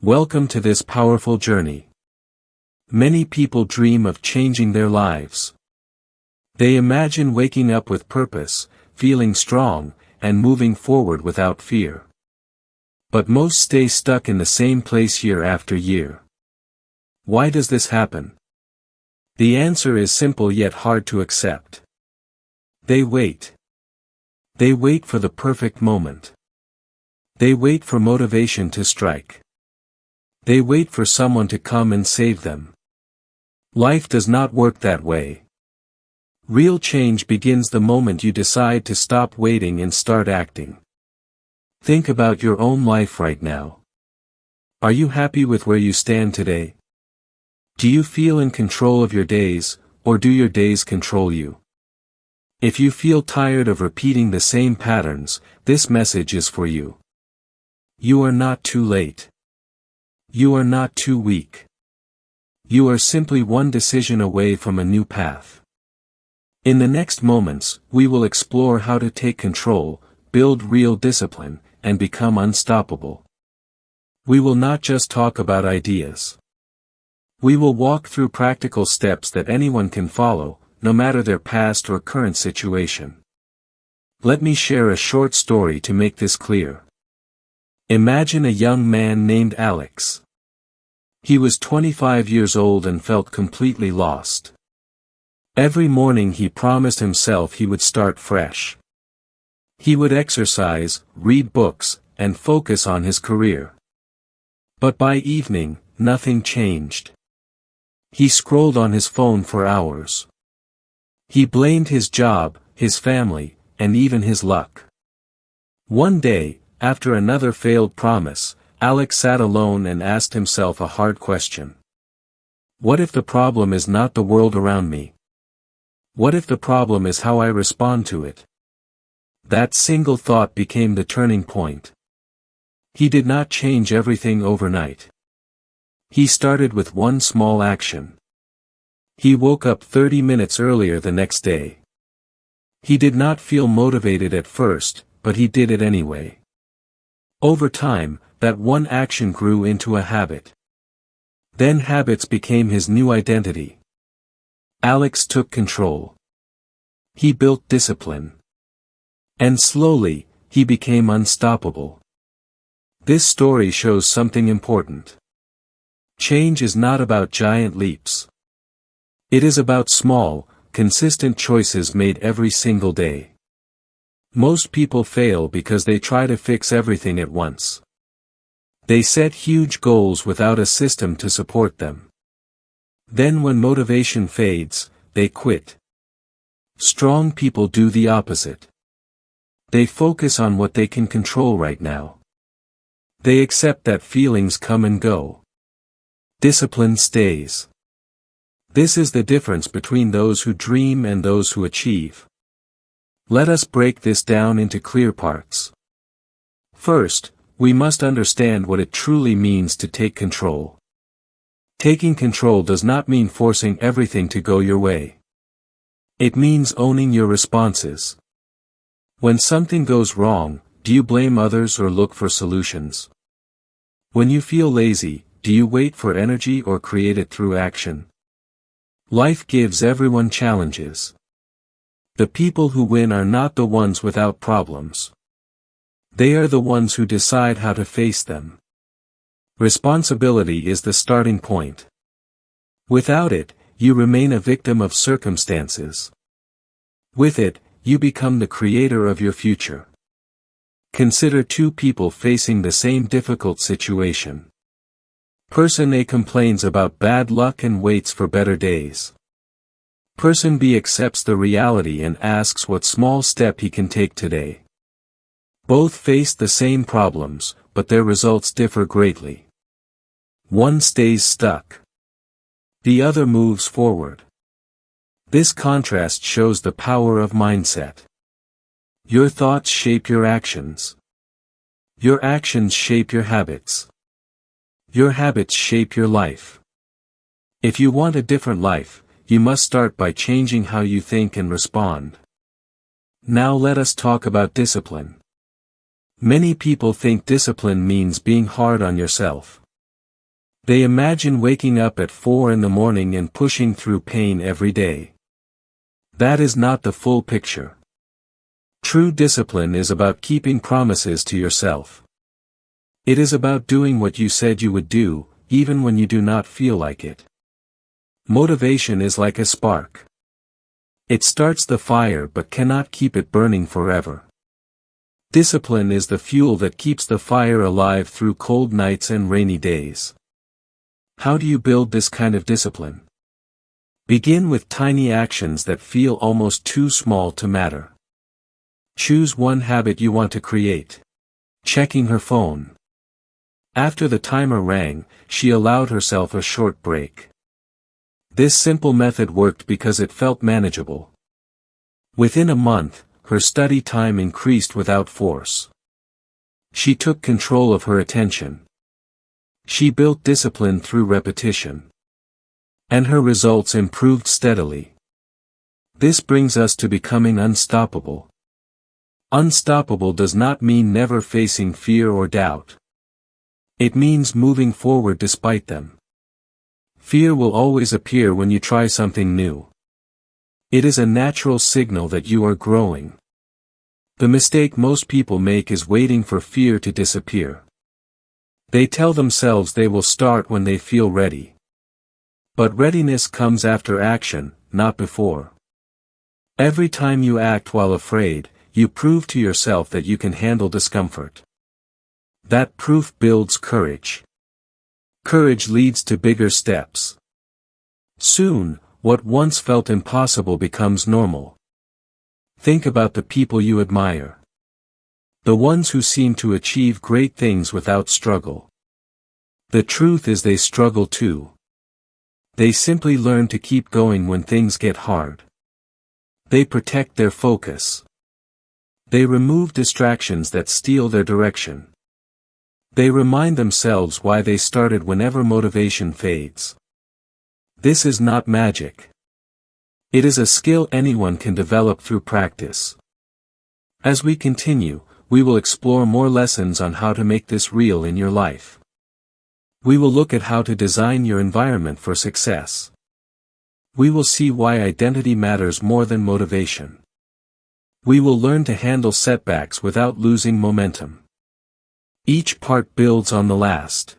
Welcome to this powerful journey. Many people dream of changing their lives. They imagine waking up with purpose, feeling strong, and moving forward without fear. But most stay stuck in the same place year after year. Why does this happen? The answer is simple yet hard to accept. They wait. They wait for the perfect moment. They wait for motivation to strike. They wait for someone to come and save them. Life does not work that way. Real change begins the moment you decide to stop waiting and start acting. Think about your own life right now. Are you happy with where you stand today? Do you feel in control of your days, or do your days control you? If you feel tired of repeating the same patterns, this message is for you. You are not too late. You are not too weak. You are simply one decision away from a new path. In the next moments, we will explore how to take control, build real discipline, and become unstoppable. We will not just talk about ideas. We will walk through practical steps that anyone can follow, no matter their past or current situation. Let me share a short story to make this clear. Imagine a young man named Alex. He was 25 years old and felt completely lost. Every morning he promised himself he would start fresh. He would exercise, read books, and focus on his career. But by evening, nothing changed. He scrolled on his phone for hours. He blamed his job, his family, and even his luck. One day, after another failed promise, Alex sat alone and asked himself a hard question. What if the problem is not the world around me? What if the problem is how I respond to it? That single thought became the turning point. He did not change everything overnight. He started with one small action. He woke up 30 minutes earlier the next day. He did not feel motivated at first, but he did it anyway. Over time, that one action grew into a habit. Then habits became his new identity. Alex took control. He built discipline. And slowly, he became unstoppable. This story shows something important. Change is not about giant leaps. It is about small, consistent choices made every single day. Most people fail because they try to fix everything at once. They set huge goals without a system to support them. Then when motivation fades, they quit. Strong people do the opposite. They focus on what they can control right now. They accept that feelings come and go. Discipline stays. This is the difference between those who dream and those who achieve. Let us break this down into clear parts. First, we must understand what it truly means to take control. Taking control does not mean forcing everything to go your way. It means owning your responses. When something goes wrong, do you blame others or look for solutions? When you feel lazy, do you wait for energy or create it through action? Life gives everyone challenges. The people who win are not the ones without problems. They are the ones who decide how to face them. Responsibility is the starting point. Without it, you remain a victim of circumstances. With it, you become the creator of your future. Consider two people facing the same difficult situation. Person A complains about bad luck and waits for better days. Person B accepts the reality and asks what small step he can take today. Both face the same problems, but their results differ greatly. One stays stuck. The other moves forward. This contrast shows the power of mindset. Your thoughts shape your actions. Your actions shape your habits. Your habits shape your life. If you want a different life, you must start by changing how you think and respond. Now let us talk about discipline. Many people think discipline means being hard on yourself. They imagine waking up at 4 in the morning and pushing through pain every day. That is not the full picture. True discipline is about keeping promises to yourself. It is about doing what you said you would do, even when you do not feel like it. Motivation is like a spark. It starts the fire but cannot keep it burning forever. Discipline is the fuel that keeps the fire alive through cold nights and rainy days. How do you build this kind of discipline? Begin with tiny actions that feel almost too small to matter. Choose one habit you want to create. Checking her phone. After the timer rang, she allowed herself a short break. This simple method worked because it felt manageable. Within a month, her study time increased without force. She took control of her attention. She built discipline through repetition. And her results improved steadily. This brings us to becoming unstoppable. Unstoppable does not mean never facing fear or doubt. It means moving forward despite them. Fear will always appear when you try something new. It is a natural signal that you are growing. The mistake most people make is waiting for fear to disappear. They tell themselves they will start when they feel ready. But readiness comes after action, not before. Every time you act while afraid, you prove to yourself that you can handle discomfort. That proof builds courage. Courage leads to bigger steps. Soon, what once felt impossible becomes normal. Think about the people you admire. The ones who seem to achieve great things without struggle. The truth is they struggle too. They simply learn to keep going when things get hard. They protect their focus. They remove distractions that steal their direction. They remind themselves why they started whenever motivation fades. This is not magic. It is a skill anyone can develop through practice. As we continue, we will explore more lessons on how to make this real in your life. We will look at how to design your environment for success. We will see why identity matters more than motivation. We will learn to handle setbacks without losing momentum. Each part builds on the last.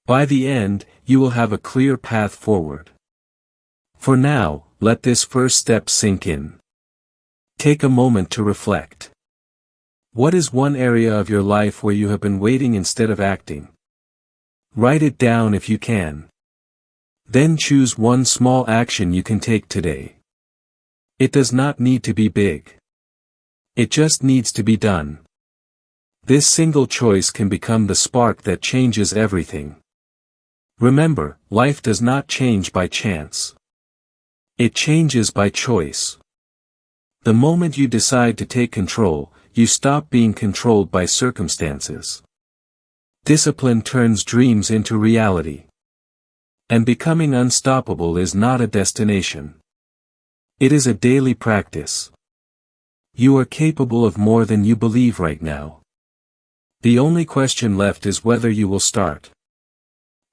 By the end, you will have a clear path forward. For now, let this first step sink in. Take a moment to reflect. What is one area of your life where you have been waiting instead of acting? Write it down if you can. Then choose one small action you can take today. It does not need to be big. It just needs to be done. This single choice can become the spark that changes everything. Remember, life does not change by chance. It changes by choice. The moment you decide to take control, you stop being controlled by circumstances. Discipline turns dreams into reality. And becoming unstoppable is not a destination. It is a daily practice. You are capable of more than you believe right now. The only question left is whether you will start.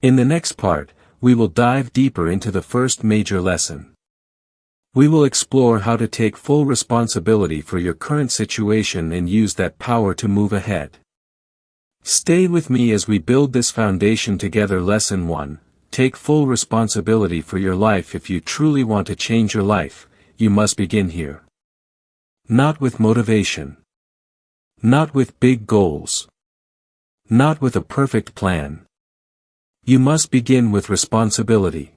In the next part, we will dive deeper into the first major lesson. We will explore how to take full responsibility for your current situation and use that power to move ahead. Stay with me as we build this foundation together. Lesson 1. Take full responsibility for your life. If you truly want to change your life, you must begin here. Not with motivation. Not with big goals. Not with a perfect plan. You must begin with responsibility.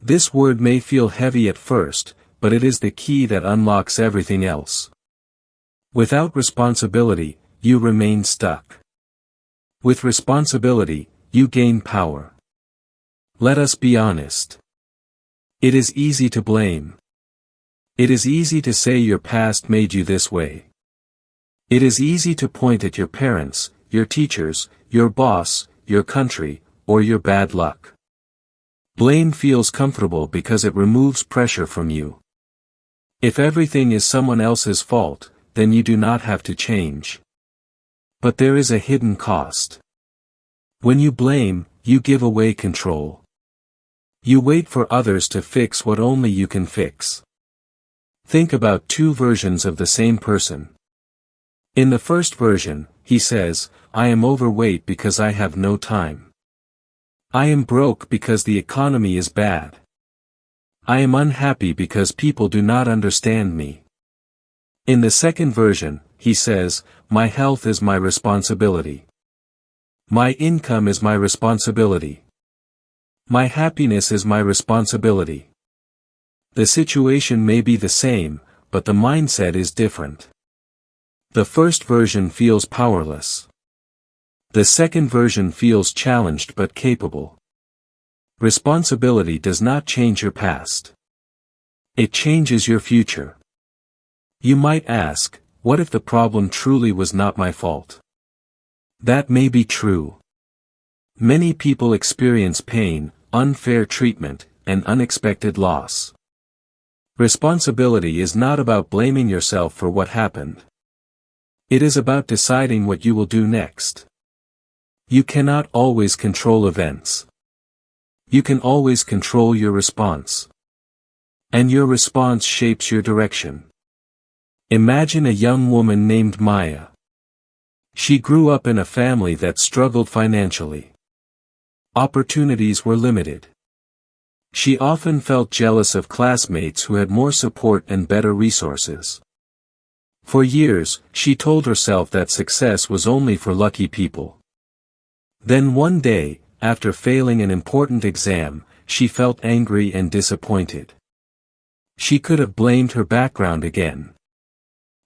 This word may feel heavy at first, but it is the key that unlocks everything else. Without responsibility, you remain stuck. With responsibility, you gain power. Let us be honest. It is easy to blame. It is easy to say your past made you this way. It is easy to point at your parents, your teachers, your boss, your country, or your bad luck. Blame feels comfortable because it removes pressure from you. If everything is someone else's fault, then you do not have to change. But there is a hidden cost. When you blame, you give away control. You wait for others to fix what only you can fix. Think about two versions of the same person. In the first version, he says, I am overweight because I have no time. I am broke because the economy is bad. I am unhappy because people do not understand me. In the second version, he says, my health is my responsibility. My income is my responsibility. My happiness is my responsibility. The situation may be the same, but the mindset is different. The first version feels powerless. The second version feels challenged but capable. Responsibility does not change your past. It changes your future. You might ask, what if the problem truly was not my fault? That may be true. Many people experience pain, unfair treatment, and unexpected loss. Responsibility is not about blaming yourself for what happened. It is about deciding what you will do next. You cannot always control events. You can always control your response. And your response shapes your direction. Imagine a young woman named Maya. She grew up in a family that struggled financially. Opportunities were limited. She often felt jealous of classmates who had more support and better resources. For years, she told herself that success was only for lucky people. Then one day, after failing an important exam, she felt angry and disappointed. She could have blamed her background again.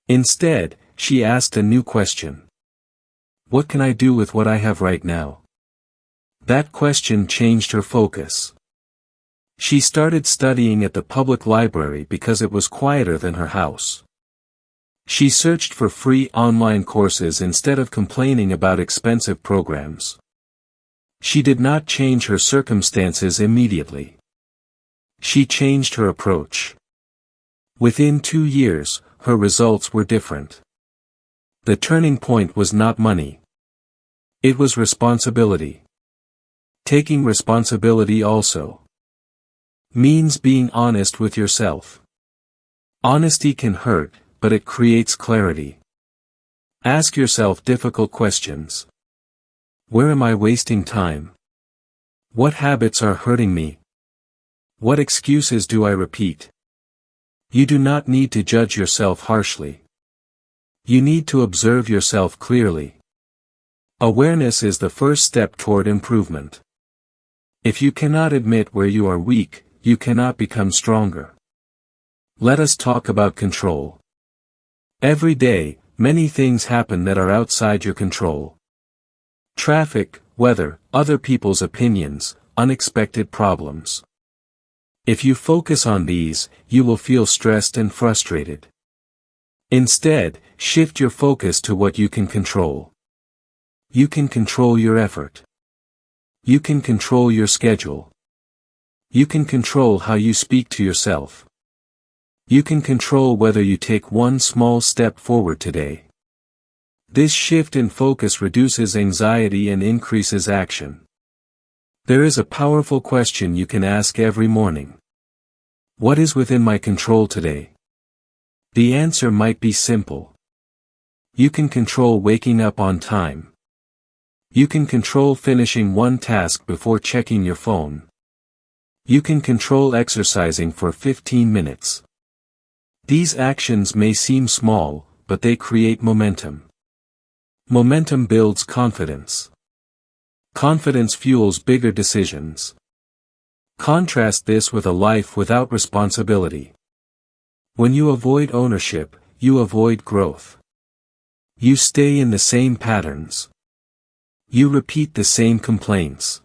Instead, she asked a new question. What can I do with what I have right now? That question changed her focus. She started studying at the public library because it was quieter than her house. She searched for free online courses instead of complaining about expensive programs. She did not change her circumstances immediately. She changed her approach. Within 2 years, her results were different. The turning point was not money. It was responsibility. Taking responsibility also means being honest with yourself. Honesty can hurt, but it creates clarity. Ask yourself difficult questions. Where am I wasting time? What habits are hurting me? What excuses do I repeat? You do not need to judge yourself harshly. You need to observe yourself clearly. Awareness is the first step toward improvement. If you cannot admit where you are weak, you cannot become stronger. Let us talk about control. Every day, many things happen that are outside your control. Traffic, weather, other people's opinions, unexpected problems. If you focus on these, you will feel stressed and frustrated. Instead, shift your focus to what you can control. You can control your effort. You can control your schedule. You can control how you speak to yourself. You can control whether you take one small step forward today. This shift in focus reduces anxiety and increases action. There is a powerful question you can ask every morning. What is within my control today? The answer might be simple. You can control waking up on time. You can control finishing one task before checking your phone. You can control exercising for 15 minutes. These actions may seem small, but they create momentum. Momentum builds confidence. Confidence fuels bigger decisions. Contrast this with a life without responsibility. When you avoid ownership, you avoid growth. You stay in the same patterns. You repeat the same complaints.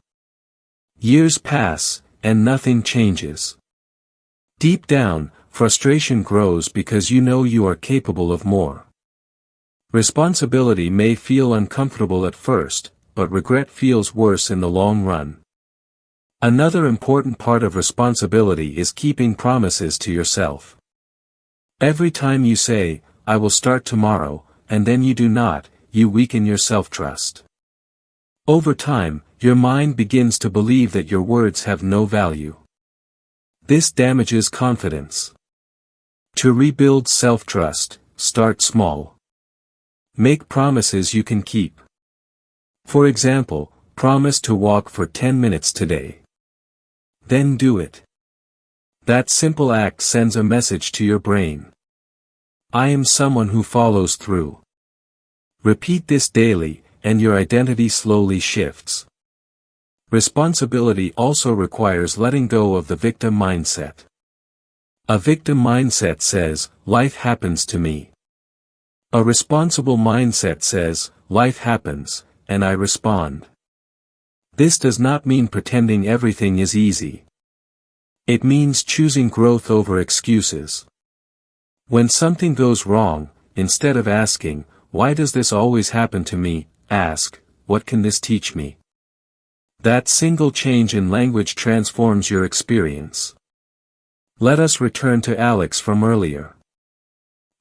Years pass, and nothing changes. Deep down, frustration grows because you know you are capable of more. Responsibility may feel uncomfortable at first, but regret feels worse in the long run. Another important part of responsibility is keeping promises to yourself. Every time you say, I will start tomorrow, and then you do not, you weaken your self-trust. Over time, your mind begins to believe that your words have no value. This damages confidence. To rebuild self-trust, start small. Make promises you can keep. For example, promise to walk for 10 minutes today. Then do it. That simple act sends a message to your brain. I am someone who follows through. Repeat this daily, and your identity slowly shifts. Responsibility also requires letting go of the victim mindset. A victim mindset says, life happens to me. A responsible mindset says, life happens, and I respond. This does not mean pretending everything is easy. It means choosing growth over excuses. When something goes wrong, instead of asking, why does this always happen to me, ask, what can this teach me? That single change in language transforms your experience. Let us return to Alex from earlier.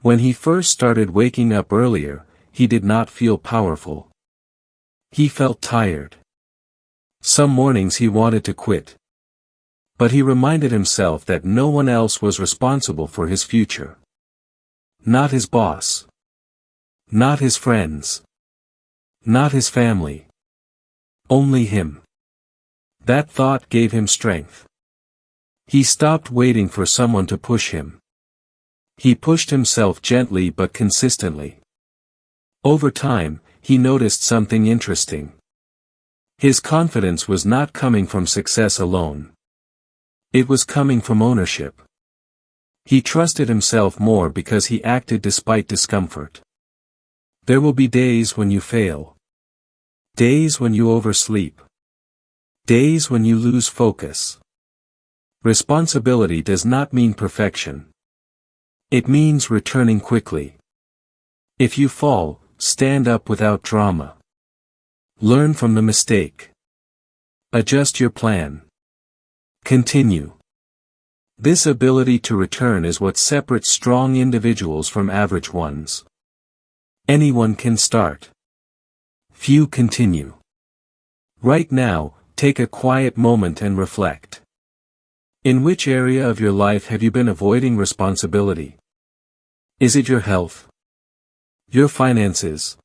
When he first started waking up earlier, he did not feel powerful. He felt tired. Some mornings he wanted to quit. But he reminded himself that no one else was responsible for his future. Not his boss. Not his friends. Not his family. Only him. That thought gave him strength. He stopped waiting for someone to push him. He pushed himself gently but consistently. Over time, he noticed something interesting. His confidence was not coming from success alone. It was coming from ownership. He trusted himself more because he acted despite discomfort. There will be days when you fail. Days when you oversleep. Days when you lose focus. Responsibility does not mean perfection. It means returning quickly. If you fall, stand up without drama. Learn from the mistake. Adjust your plan. Continue. This ability to return is what separates strong individuals from average ones. Anyone can start. Few continue. Right now, take a quiet moment and reflect. In which area of your life have you been avoiding responsibility? Is it your health? Your finances?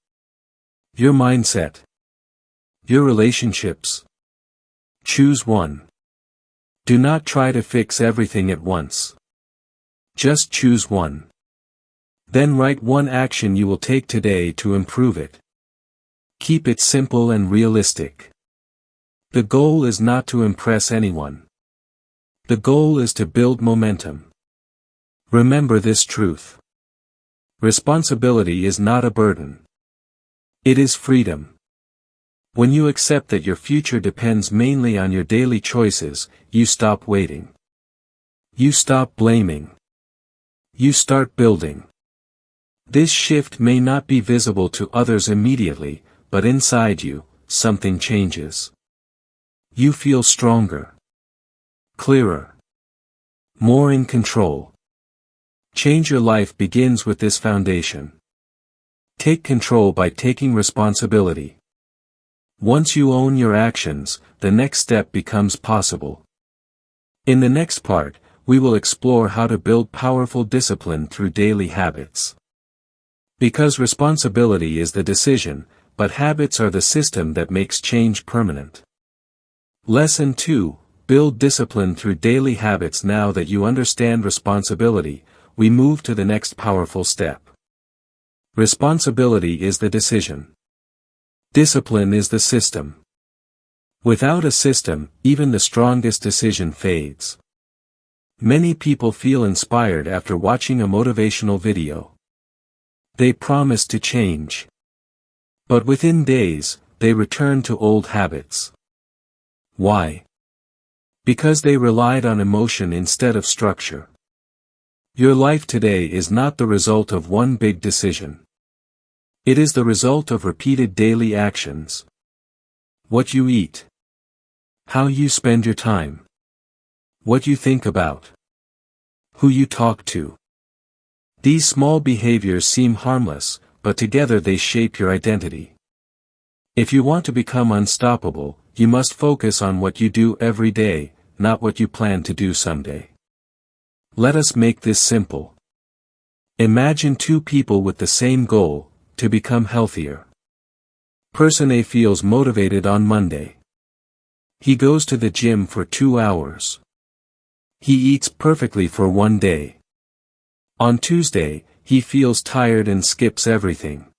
Your mindset? Your relationships? Choose one. Do not try to fix everything at once. Just choose one. Then write one action you will take today to improve it. Keep it simple and realistic. The goal is not to impress anyone. The goal is to build momentum. Remember this truth. Responsibility is not a burden. It is freedom. When you accept that your future depends mainly on your daily choices, you stop waiting. You stop blaming. You start building. This shift may not be visible to others immediately, but inside you, something changes. You feel stronger. Clearer. More in control. Change your life begins with this foundation. Take control by taking responsibility. Once you own your actions, the next step becomes possible. In the next part, we will explore how to build powerful discipline through daily habits. Because responsibility is the decision, but habits are the system that makes change permanent. Lesson 2. Build discipline through daily habits. Now that you understand responsibility, we move to the next powerful step. Responsibility is the decision. Discipline is the system. Without a system, even the strongest decision fades. Many people feel inspired after watching a motivational video. They promise to change. But within days, they return to old habits. Why? Because they relied on emotion instead of structure. Your life today is not the result of one big decision. It is the result of repeated daily actions. What you eat. How you spend your time. What you think about. Who you talk to. These small behaviors seem harmless, but together they shape your identity. If you want to become unstoppable, you must focus on what you do every day, not what you plan to do someday. Let us make this simple. Imagine two people with the same goal, to become healthier. Person A feels motivated on Monday. He goes to the gym for 2 hours. He eats perfectly for 1 day. On Tuesday, he feels tired and skips everything.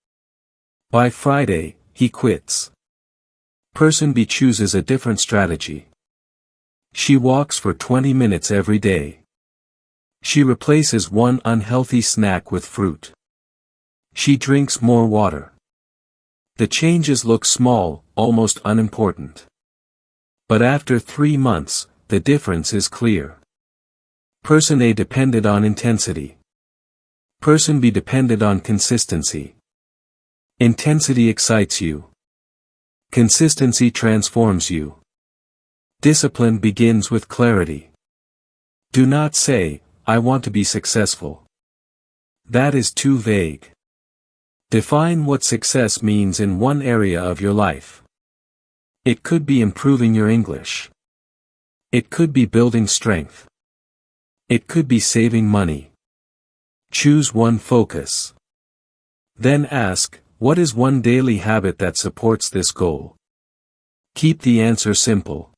By Friday, he quits. Person B chooses a different strategy. She walks for 20 minutes every day. She replaces one unhealthy snack with fruit. She drinks more water. The changes look small, almost unimportant. But after 3 months, the difference is clear. Person A depended on intensity. Person B depended on consistency. Intensity excites you. Consistency transforms you. Discipline begins with clarity. Do not say, "I want to be successful." That is too vague. Define what success means in one area of your life. It could be improving your English. It could be building strength. It could be saving money. Choose one focus. Then ask, what is one daily habit that supports this goal? Keep the answer simple.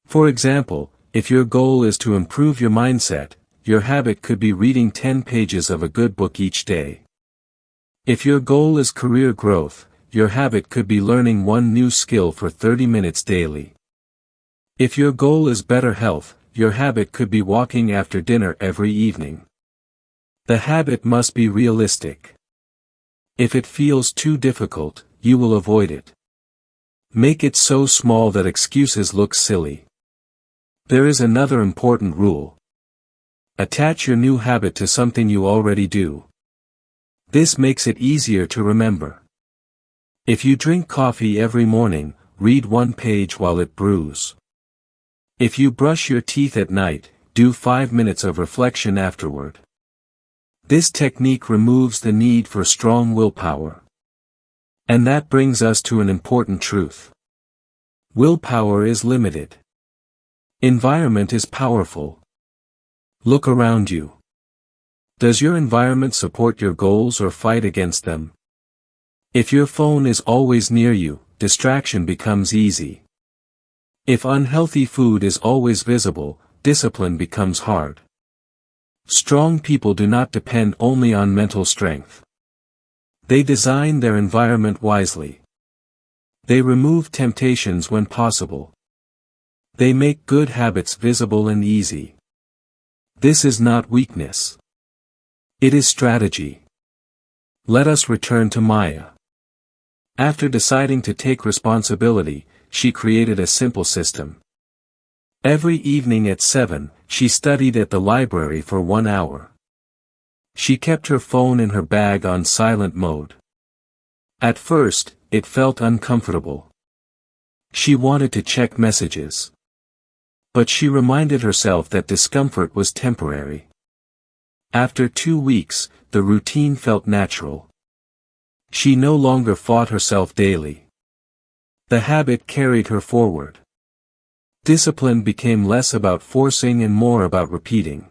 For example, if your goal is to improve your mindset, your habit could be reading 10 pages of a good book each day. If your goal is career growth, your habit could be learning one new skill for 30 minutes daily. If your goal is better health, your habit could be walking after dinner every evening. The habit must be realistic. If it feels too difficult, you will avoid it. Make it so small that excuses look silly. There is another important rule. Attach your new habit to something you already do. This makes it easier to remember. If you drink coffee every morning, read 1 page while it brews. If you brush your teeth at night, do 5 minutes of reflection afterward. This technique removes the need for strong willpower. And that brings us to an important truth. Willpower is limited. Environment is powerful. Look around you. Does your environment support your goals or fight against them? If your phone is always near you, distraction becomes easy. If unhealthy food is always visible, discipline becomes hard. Strong people do not depend only on mental strength. They design their environment wisely. They remove temptations when possible. They make good habits visible and easy. This is not weakness. It is strategy. Let us return to Maya. After deciding to take responsibility, she created a simple system. Every evening at 7, she studied at the library for 1 hour. She kept her phone in her bag on silent mode. At first, it felt uncomfortable. She wanted to check messages. But she reminded herself that discomfort was temporary. After 2 weeks, the routine felt natural. She no longer fought herself daily. The habit carried her forward. Discipline became less about forcing and more about repeating.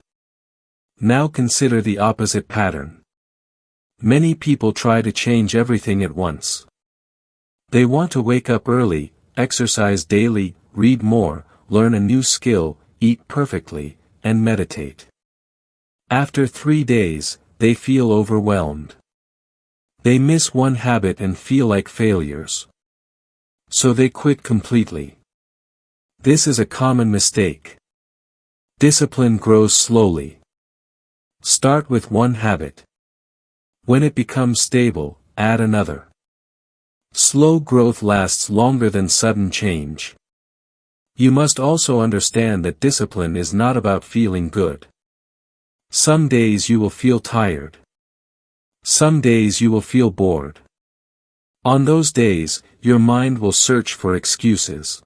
Now consider the opposite pattern. Many people try to change everything at once. They want to wake up early, exercise daily, read more, learn a new skill, eat perfectly, and meditate. After 3 days, they feel overwhelmed. They miss one habit and feel like failures. So they quit completely. This is a common mistake. Discipline grows slowly. Start with one habit. When it becomes stable, add another. Slow growth lasts longer than sudden change. You must also understand that discipline is not about feeling good. Some days you will feel tired. Some days you will feel bored. On those days, your mind will search for excuses.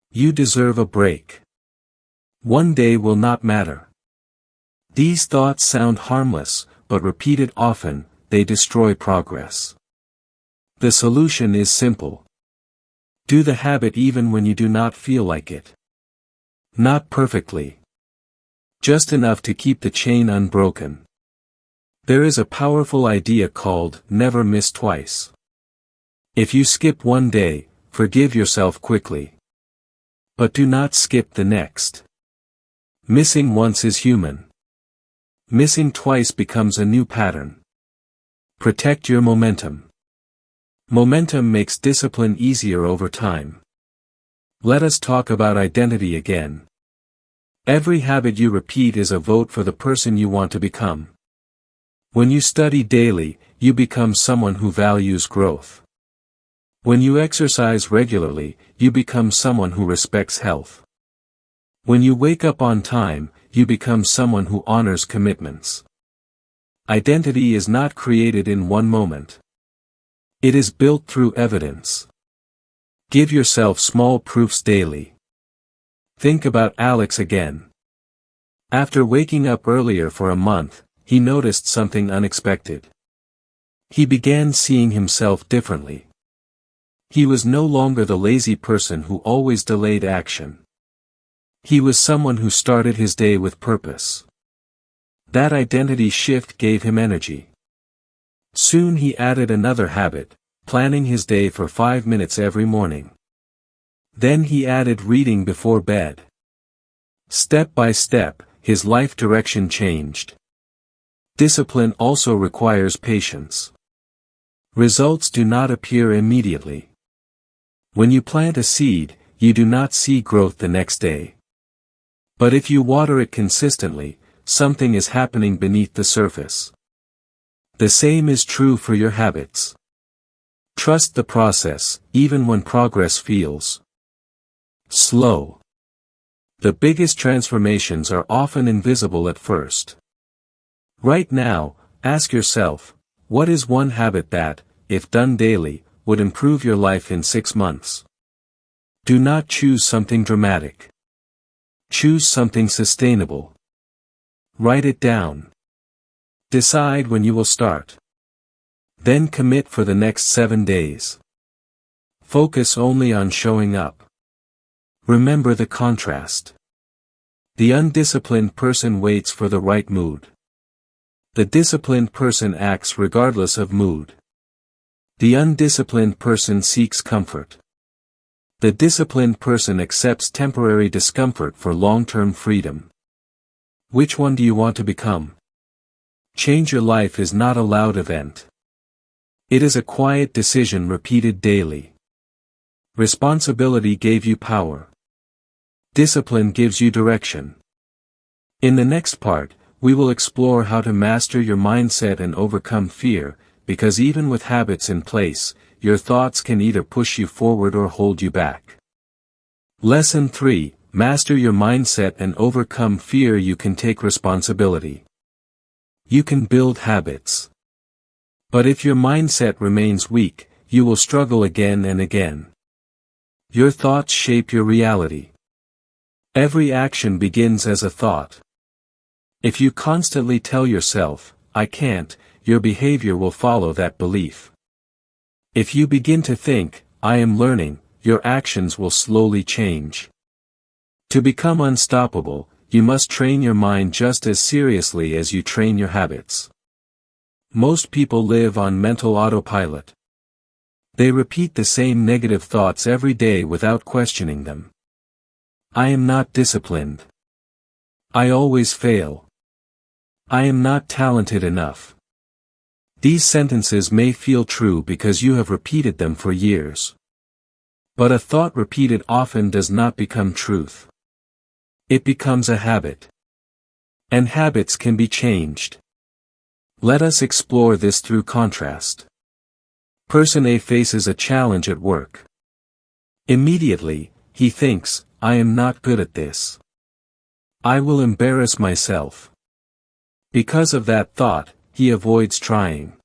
You deserve a break. One day will not matter. These thoughts sound harmless, but repeated often, they destroy progress. The solution is simple. Do the habit even when you do not feel like it. Not perfectly. Just enough to keep the chain unbroken. There is a powerful idea called never miss twice. If you skip one day, forgive yourself quickly. But do not skip the next. Missing once is human. Missing twice becomes a new pattern. Protect your momentum. Momentum makes discipline easier over time. Let us talk about identity again. Every habit you repeat is a vote for the person you want to become. When you study daily, you become someone who values growth. When you exercise regularly, you become someone who respects health. When you wake up on time, you become someone who honors commitments. Identity is not created in one moment. It is built through evidence. Give yourself small proofs daily. Think about Alex again. After waking up earlier for a month, he noticed something unexpected. He began seeing himself differently. He was no longer the lazy person who always delayed action. He was someone who started his day with purpose. That identity shift gave him energy. Soon he added another habit, planning his day for 5 minutes every morning. Then he added reading before bed. Step by step, his life direction changed. Discipline also requires patience. Results do not appear immediately. When you plant a seed, you do not see growth the next day. But if you water it consistently, something is happening beneath the surface. The same is true for your habits. Trust the process, even when progress feels slow. The biggest transformations are often invisible at first. Right now, ask yourself, what is one habit that, if done daily, would improve your life in 6 months? Do not choose something dramatic. Choose something sustainable. Write it down. Decide when you will start. Then commit for the next 7 days. Focus only on showing up. Remember the contrast. The undisciplined person waits for the right mood. The disciplined person acts regardless of mood. The undisciplined person seeks comfort. The disciplined person accepts temporary discomfort for long-term freedom. Which one do you want to become? Change your life is not a loud event. It is a quiet decision repeated daily. Responsibility gave you power. Discipline gives you direction. In the next part, we will explore how to master your mindset and overcome fear, because even with habits in place, your thoughts can either push you forward or hold you back. Lesson 3: Master your mindset and overcome fear. You can take responsibility. You can build habits. But if your mindset remains weak, you will struggle again and again. Your thoughts shape your reality. Every action begins as a thought. If you constantly tell yourself, "I can't," your behavior will follow that belief. If you begin to think, "I am learning," your actions will slowly change. To become unstoppable, you must train your mind just as seriously as you train your habits. Most people live on mental autopilot. They repeat the same negative thoughts every day without questioning them. I am not disciplined. I always fail. I am not talented enough. These sentences may feel true because you have repeated them for years. But a thought repeated often does not become truth. It becomes a habit. And habits can be changed. Let us explore this through contrast. Person A faces a challenge at work. Immediately, he thinks, "I am not good at this. I will embarrass myself." Because of that thought, he avoids trying.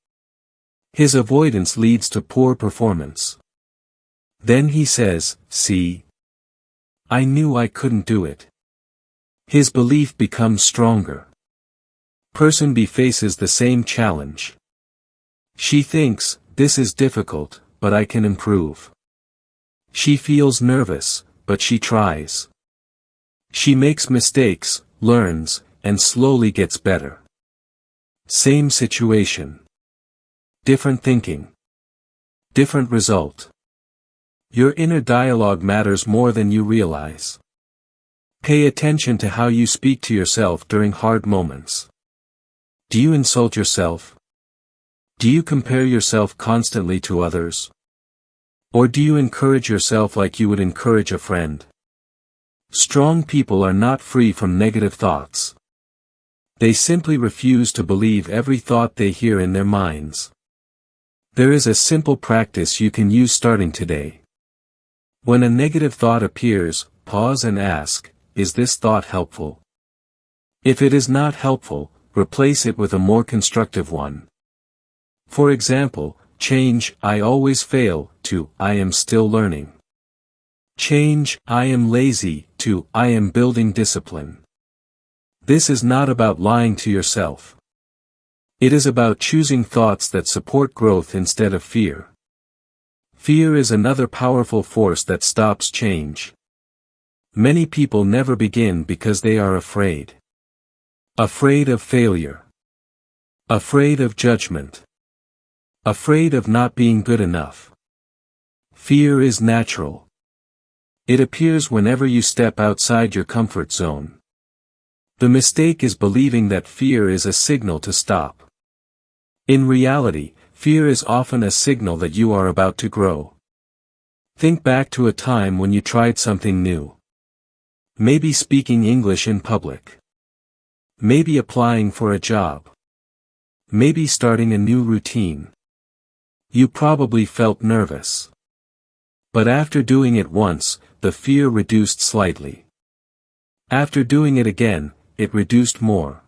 His avoidance leads to poor performance. Then he says, "See? I knew I couldn't do it." His belief becomes stronger. Person B faces the same challenge. She thinks, "This is difficult, but I can improve." She feels nervous, but she tries. She makes mistakes, learns, and slowly gets better. Same situation. Different thinking. Different result. Your inner dialogue matters more than you realize. Pay attention to how you speak to yourself during hard moments. Do you insult yourself? Do you compare yourself constantly to others? Or do you encourage yourself like you would encourage a friend? Strong people are not free from negative thoughts. They simply refuse to believe every thought they hear in their minds. There is a simple practice you can use starting today. When a negative thought appears, pause and ask, "Is this thought helpful?" If it is not helpful, replace it with a more constructive one. For example, change "I always fail" to "I am still learning." Change "I am lazy" to "I am building discipline." This is not about lying to yourself. It is about choosing thoughts that support growth instead of fear. Fear is another powerful force that stops change. Many people never begin because they are afraid. Afraid of failure. Afraid of judgment. Afraid of not being good enough. Fear is natural. It appears whenever you step outside your comfort zone. The mistake is believing that fear is a signal to stop. In reality, fear is often a signal that you are about to grow. Think back to a time when you tried something new. Maybe speaking English in public. Maybe applying for a job. Maybe starting a new routine. You probably felt nervous. But after doing it once, the fear reduced slightly. After doing it again, it reduced more.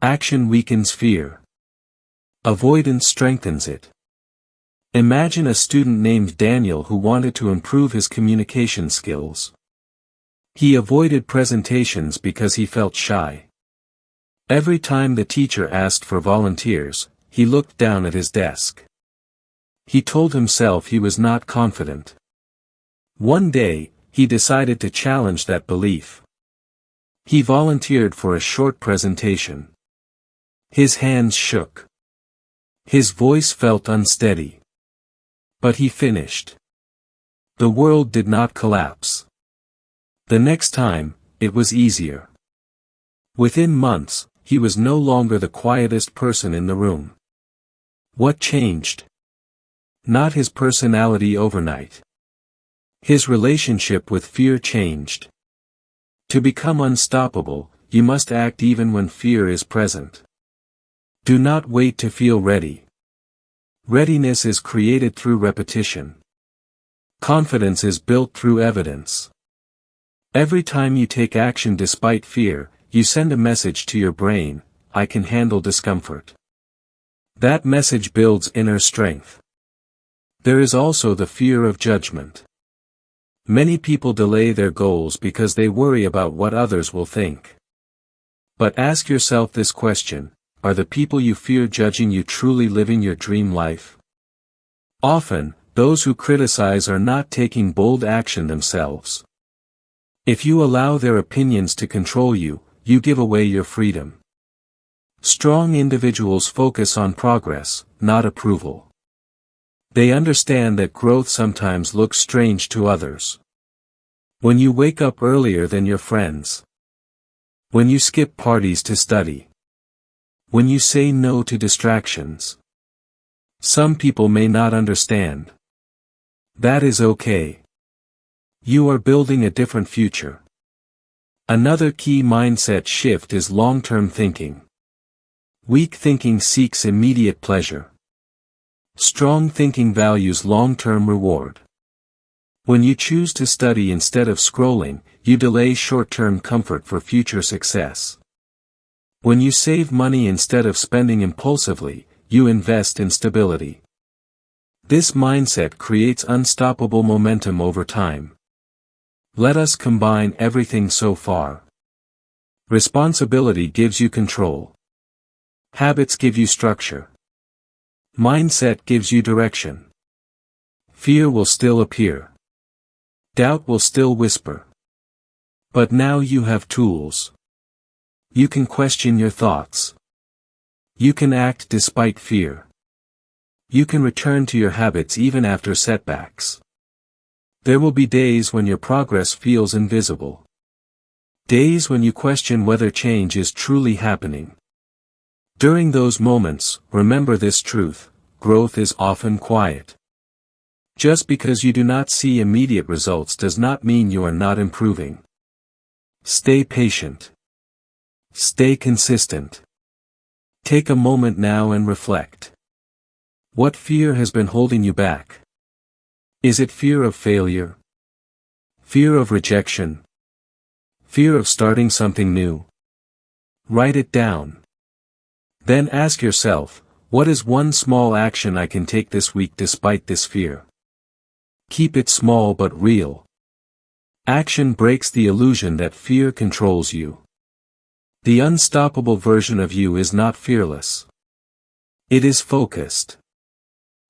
Action weakens fear. Avoidance strengthens it. Imagine a student named Daniel who wanted to improve his communication skills. He avoided presentations because he felt shy. Every time the teacher asked for volunteers, he looked down at his desk. He told himself he was not confident. One day, he decided to challenge that belief. He volunteered for a short presentation. His hands shook. His voice felt unsteady. But he finished. The world did not collapse. The next time, it was easier. Within months, he was no longer the quietest person in the room. What changed? Not his personality overnight. His relationship with fear changed. To become unstoppable, you must act even when fear is present. Do not wait to feel ready. Readiness is created through repetition. Confidence is built through evidence. Every time you take action despite fear, you send a message to your brain, "I can handle discomfort." That message builds inner strength. There is also the fear of judgment. Many people delay their goals because they worry about what others will think. But ask yourself this question: are the people you fear judging you truly living your dream life? Often, those who criticize are not taking bold action themselves. If you allow their opinions to control you, you give away your freedom. Strong individuals focus on progress, not approval. They understand that growth sometimes looks strange to others. When you wake up earlier than your friends. When you skip parties to study. When you say no to distractions. Some people may not understand. That is okay. You are building a different future. Another key mindset shift is long-term thinking. Weak thinking seeks immediate pleasure. Strong thinking values long-term reward. When you choose to study instead of scrolling, you delay short-term comfort for future success. When you save money instead of spending impulsively, you invest in stability. This mindset creates unstoppable momentum over time. Let us combine everything so far. Responsibility gives you control. Habits give you structure. Mindset gives you direction. Fear will still appear. Doubt will still whisper. But now you have tools. You can question your thoughts. You can act despite fear. You can return to your habits even after setbacks. There will be days when your progress feels invisible. Days when you question whether change is truly happening. During those moments, remember this truth: growth is often quiet. Just because you do not see immediate results does not mean you are not improving. Stay patient. Stay consistent. Take a moment now and reflect. What fear has been holding you back? Is it fear of failure? Fear of rejection? Fear of starting something new? Write it down. Then ask yourself, what is one small action I can take this week despite this fear? Keep it small but real. Action breaks the illusion that fear controls you. The unstoppable version of you is not fearless. It is focused.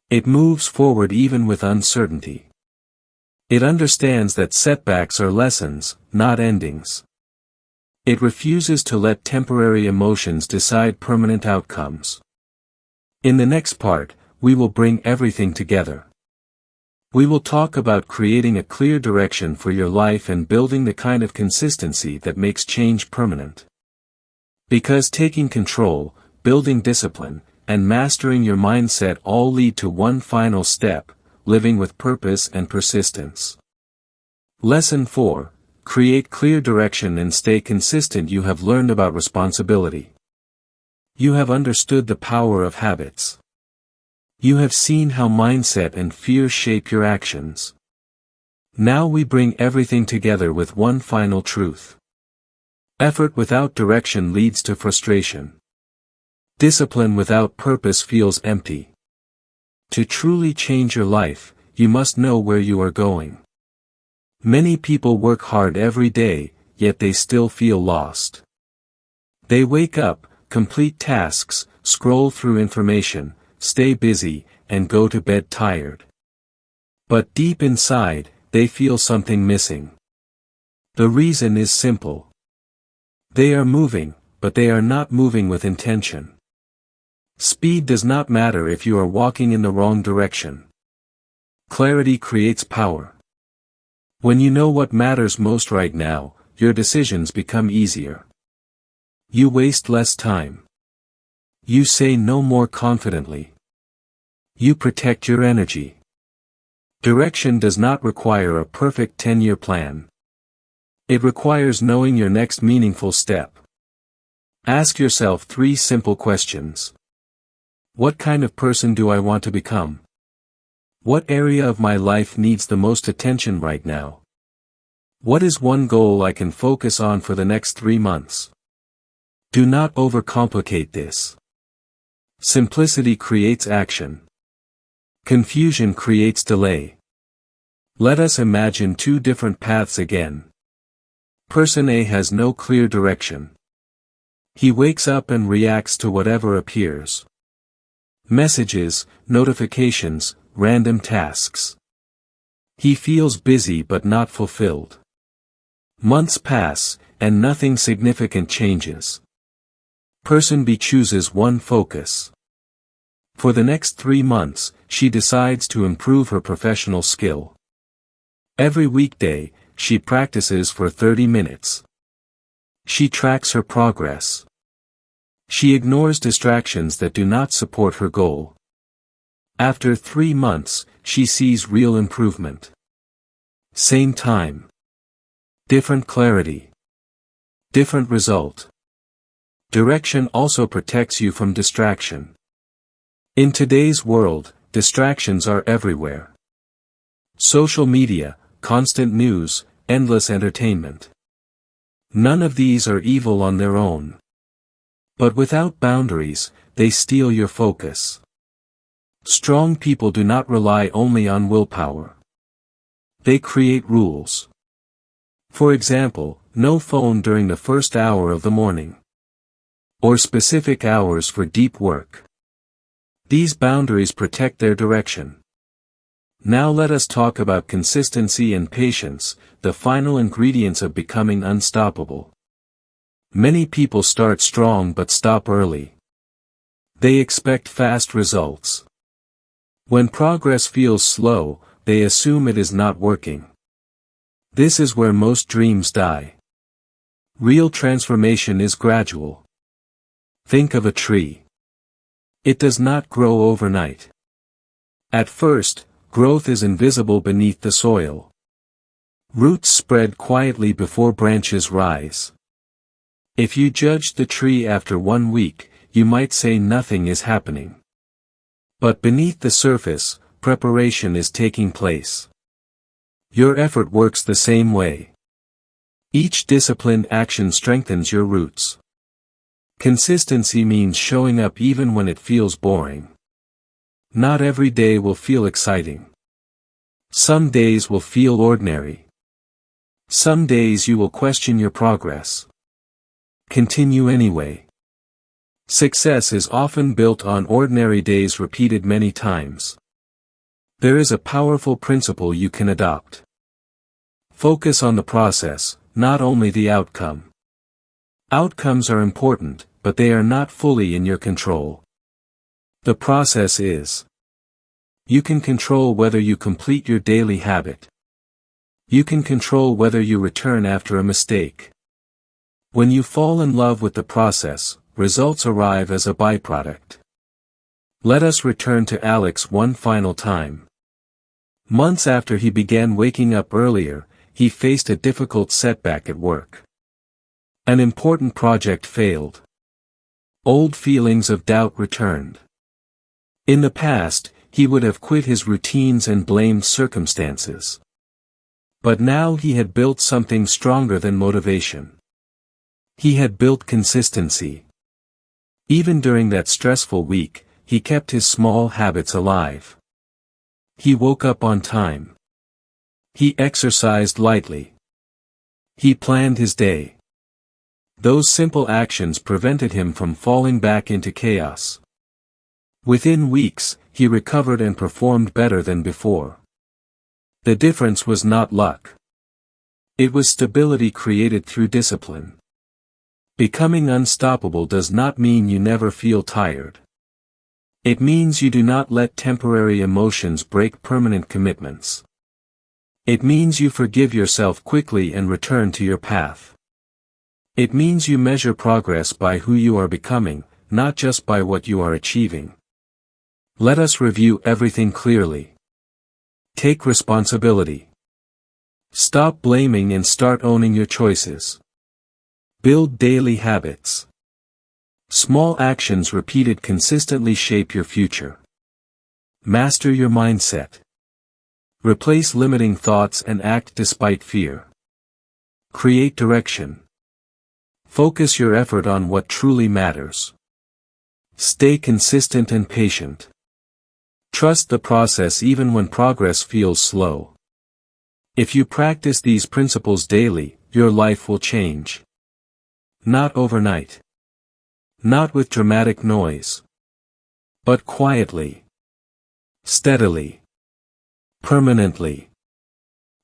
It moves forward even with uncertainty. It understands that setbacks are lessons, not endings. It refuses to let temporary emotions decide permanent outcomes. In the next part, we will bring everything together. We will talk about creating a clear direction for your life and building the kind of consistency that makes change permanent. Because taking control, building discipline, and mastering your mindset all lead to one final step: living with purpose and persistence. Lesson 4. Create clear direction and stay consistent. You have learned about responsibility. You have understood the power of habits. You have seen how mindset and fear shape your actions. Now we bring everything together with one final truth. Effort without direction leads to frustration. Discipline without purpose feels empty. To truly change your life, you must know where you are going. Many people work hard every day, yet they still feel lost. They wake up, complete tasks, scroll through information, stay busy, and go to bed tired. But deep inside, they feel something missing. The reason is simple. They are moving, but they are not moving with intention. Speed does not matter if you are walking in the wrong direction. Clarity creates power. When you know what matters most right now, your decisions become easier. You waste less time. You say no more confidently. You protect your energy. Direction does not require a perfect 10-year plan. It requires knowing your next meaningful step. Ask yourself 3 simple questions. What kind of person do I want to become? What area of my life needs the most attention right now? What is one goal I can focus on for the next 3 months? Do not overcomplicate this. Simplicity creates action. Confusion creates delay. Let us imagine 2 different paths again. Person A has no clear direction. He wakes up and reacts to whatever appears. Messages, notifications, random tasks. He feels busy but not fulfilled. Months pass, and nothing significant changes. Person B chooses one focus. For the next 3 months, she decides to improve her professional skill. Every weekday, she practices for 30 minutes. She tracks her progress. She ignores distractions that do not support her goal. After 3 months, she sees real improvement. Same time. Different clarity. Different result. Direction also protects you from distraction. In today's world, distractions are everywhere. Social media, constant news, endless entertainment. None of these are evil on their own. But without boundaries, they steal your focus. Strong people do not rely only on willpower. They create rules. For example, no phone during the first hour of the morning. Or specific hours for deep work. These boundaries protect their direction. Now let us talk about consistency and patience, the final ingredients of becoming unstoppable. Many people start strong but stop early. They expect fast results. When progress feels slow, they assume it is not working. This is where most dreams die. Real transformation is gradual. Think of a tree. It does not grow overnight. At first, growth is invisible beneath the soil. Roots spread quietly before branches rise. If you judged the tree after 1 week, you might say nothing is happening. But beneath the surface, preparation is taking place. Your effort works the same way. Each disciplined action strengthens your roots. Consistency means showing up even when it feels boring. Not every day will feel exciting. Some days will feel ordinary. Some days you will question your progress. Continue anyway. Success is often built on ordinary days repeated many times. There is a powerful principle you can adopt. Focus on the process, not only the outcome. Outcomes are important, but they are not fully in your control. The process is. You can control whether you complete your daily habit. You can control whether you return after a mistake. When you fall in love with the process, results arrive as a byproduct. Let us return to Alex one final time. Months after he began waking up earlier, he faced a difficult setback at work. An important project failed. Old feelings of doubt returned. In the past, he would have quit his routines and blamed circumstances. But now he had built something stronger than motivation. He had built consistency. Even during that stressful week, he kept his small habits alive. He woke up on time. He exercised lightly. He planned his day. Those simple actions prevented him from falling back into chaos. Within weeks, he recovered and performed better than before. The difference was not luck. It was stability created through discipline. Becoming unstoppable does not mean you never feel tired. It means you do not let temporary emotions break permanent commitments. It means you forgive yourself quickly and return to your path. It means you measure progress by who you are becoming, not just by what you are achieving. Let us review everything clearly. Take responsibility. Stop blaming and start owning your choices. Build daily habits. Small actions repeated consistently shape your future. Master your mindset. Replace limiting thoughts and act despite fear. Create direction. Focus your effort on what truly matters. Stay consistent and patient. Trust the process even when progress feels slow. If you practice these principles daily, your life will change. Not overnight. Not with dramatic noise. But quietly. Steadily. Permanently.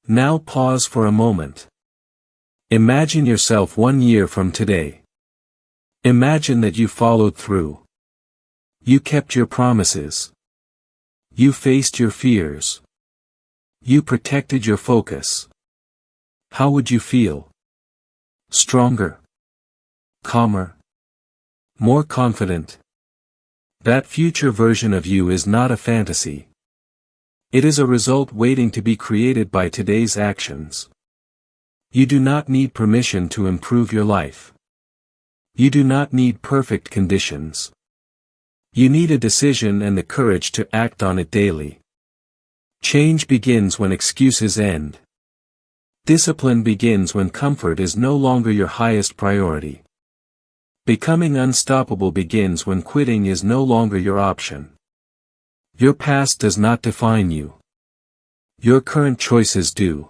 Now pause for a moment. Imagine yourself 1 year from today. Imagine that you followed through. You kept your promises. You faced your fears. You protected your focus. How would you feel? Stronger? Calmer? More confident? That future version of you is not a fantasy. It is a result waiting to be created by today's actions. You do not need permission to improve your life. You do not need perfect conditions. You need a decision and the courage to act on it daily. Change begins when excuses end. Discipline begins when comfort is no longer your highest priority. Becoming unstoppable begins when quitting is no longer your option. Your past does not define you. Your current choices do.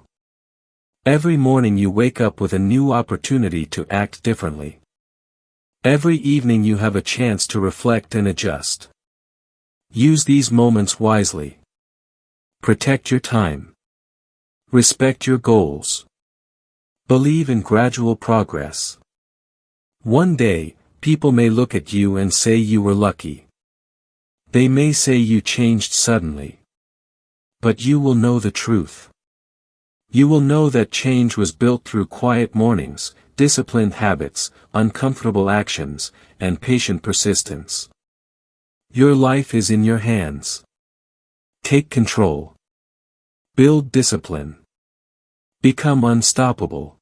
Every morning you wake up with a new opportunity to act differently. Every evening you have a chance to reflect and adjust. Use these moments wisely. Protect your time. Respect your goals. Believe in gradual progress. One day, people may look at you and say you were lucky. They may say you changed suddenly. But you will know the truth. You will know that change was built through quiet mornings, disciplined habits, uncomfortable actions, and patient persistence. Your life is in your hands. Take control. Build discipline. Become unstoppable.